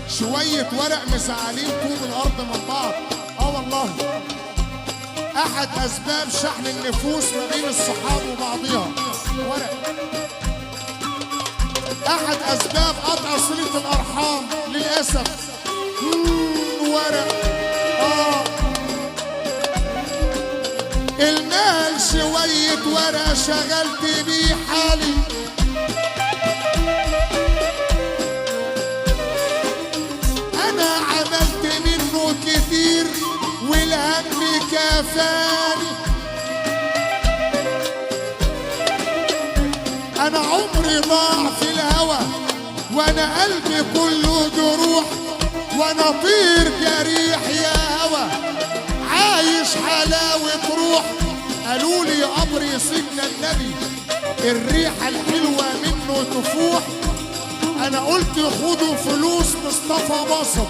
شوية ورق مزعلين طوب الأرض من بعض. والله أحد أسباب شحن النفوس ما بين الصحاب وبعضها ورق. أحد أسباب قطع صلة الأرحام للأسف ورق. المال شوية ورق شغلت بيه حالي. أنا عملت منه كتير والهم كفاني. أنا عمري ضاع في الهوى وأنا قلبي كله جروح، وأنا طير جريح يا هوى عايش حلاوة روح. قالوا لي قبري سيدنا النبي الريحة الحلوة منه تفوح. أنا قلت خدوا فلوس مصطفى مصر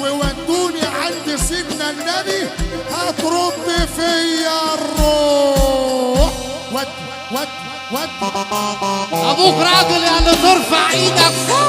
وودوني عند سيدنا النبي هترد فيا الروح. ود ود ود ابوك راجل يعني ترفع ايدك فوق.